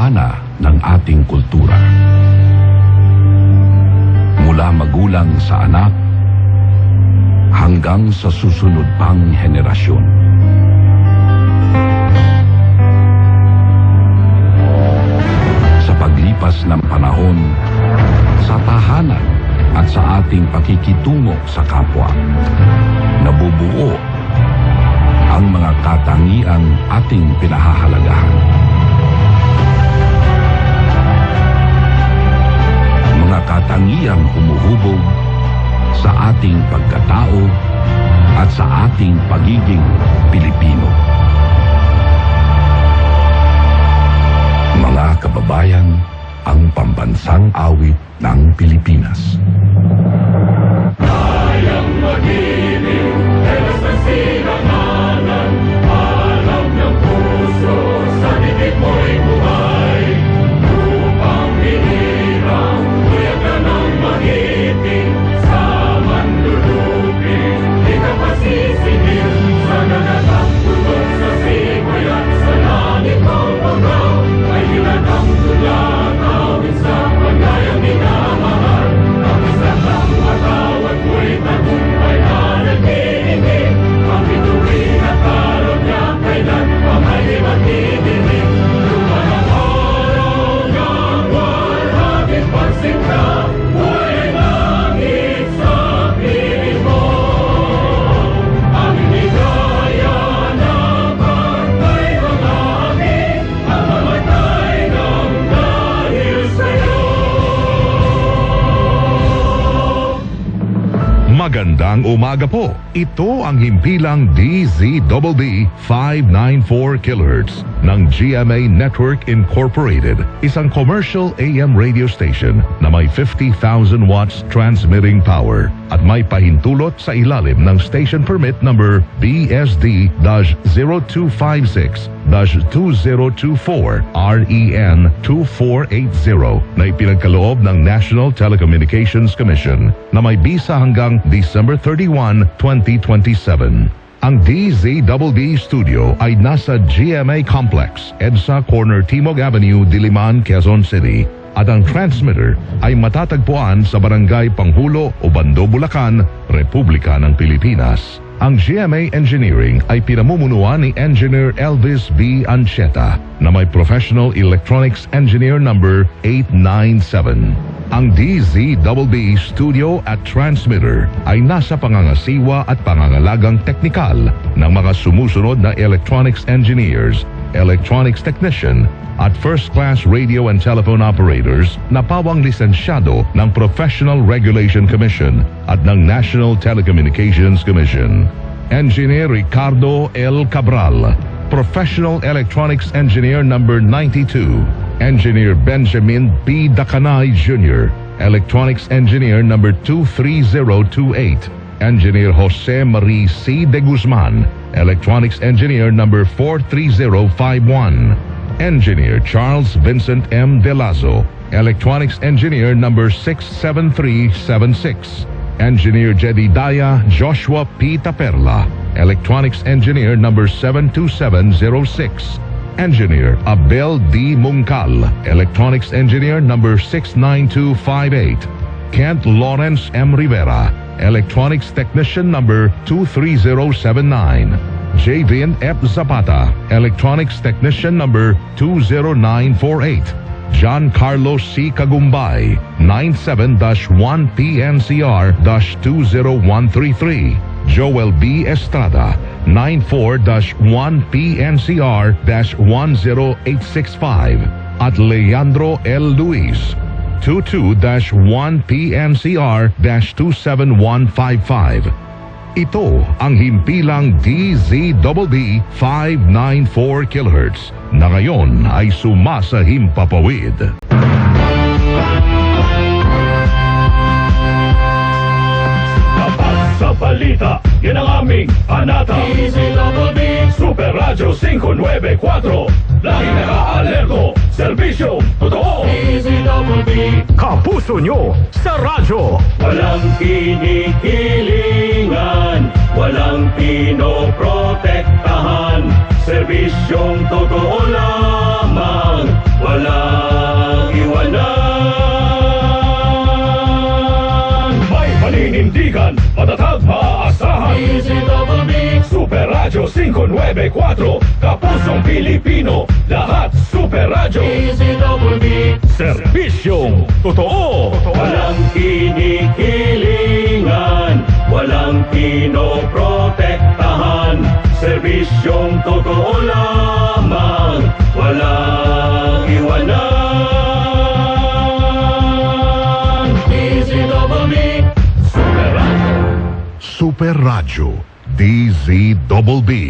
mana ng ating kultura. Mula magulang sa anak hanggang sa susunod pang henerasyon. Sa paglipas ng panahon, sa tahanan at sa ating pakikitungo sa kapwa, nabubuo ang mga katangiang ating pinahahalagahan. Mga katangiang humuhubog sa ating pagkatao at sa ating pagiging Pilipino. Mga kababayan, ang pambansang awit ng Pilipinas. Kayang mag-ibig, telas ng sinanganan, alam ng puso, sa dibdib mo'y buhay. Upang hinirang, kuya ka ng magiting, sa manlulupin, di ka pasisingil, sa nagatang putok sa simoy at sa langit ng pagaw, ay hilatang tulad, awit sa paglayang minamahal. Ang isang lang matawag mo'y tagumpay na naghihinig, ang bituin at karong niya kailan pa may matidinig. Lumanang araw ng walhagin pagsinta, buhay langit sa piling mo. Ang inigaya na pagkay ng langit, ang mamatay ng dahil sa'yo. Magandang umaga po. Ito ang himpilang DZBB 594 kHz ng GMA Network Incorporated, isang commercial AM radio station na may 50,000 watts transmitting power at may pahintulot sa ilalim ng station permit number BSD-0256-2024 REN 2480 na ipinagkaloob ng National Telecommunications Commission na may bisa hanggang December 31, 2027. Ang DZBB Studio ay nasa GMA Complex, EDSA Corner Timog Avenue, Diliman, Quezon City. At ang transmitter ay matatagpuan sa Barangay Panghulo, Obando, Bulacan, Republika ng Pilipinas. Ang GMA Engineering ay pinamumunuan ni Engineer Elvis B. Ancheta na may Professional Electronics Engineer number 897. Ang DZBB Studio at Transmitter ay nasa pangangasiwa at pangangalagang teknikal ng mga sumusunod na electronics engineers, electronics technician, at first-class radio and telephone operators na pawang lisensyado ng Professional Regulation Commission at ng National Telecommunications Commission. Engineer Ricardo L. Cabral, Professional Electronics Engineer number 92. Engineer Benjamin P. Dacanay Jr., Electronics Engineer number 23028. Engineer Jose Marie C. De Guzman, Electronics Engineer number 43051. Engineer Charles Vincent M. De Lazo, Electronics Engineer number 67376. Engineer Jedediah Joshua P. Taperla, Electronics Engineer number 72706. Engineer Abel D. Mungkal, Electronics Engineer number 69258. Kent Lawrence M. Rivera, Electronics Technician number 23079. Javian F. Zapata, Electronics Technician number 20948. John Carlos C. Kagumbay, 97-1 PNCR-20133. Joel B. Estrada, 94-1 PNCR-10865. At Leandro L. Luis, 22-1 PNCR-27155. Ito ang himpilang DZBB 594 kHz na ngayon ay sumasahimpapawid. Sa balita, yan ang aming panata. DZBB Super Radio 594. Lagi naka-alerto, serbisyong totoo. DZBB Kapuso nyo sa radyo. Walang kinikilingan, walang pinoprotektahan, serbisyong totoo lamang, walang Panindigan, matatag, maaasahan. Super Radio 594, Kapusong Pilipino, lahat Super Radio. Serbisyong totoo. Walang kinikilingan, walang pinoprotektahan. Serbisyong totoo lamang, walang iwanan. Super Radio. Super Radio DZBB.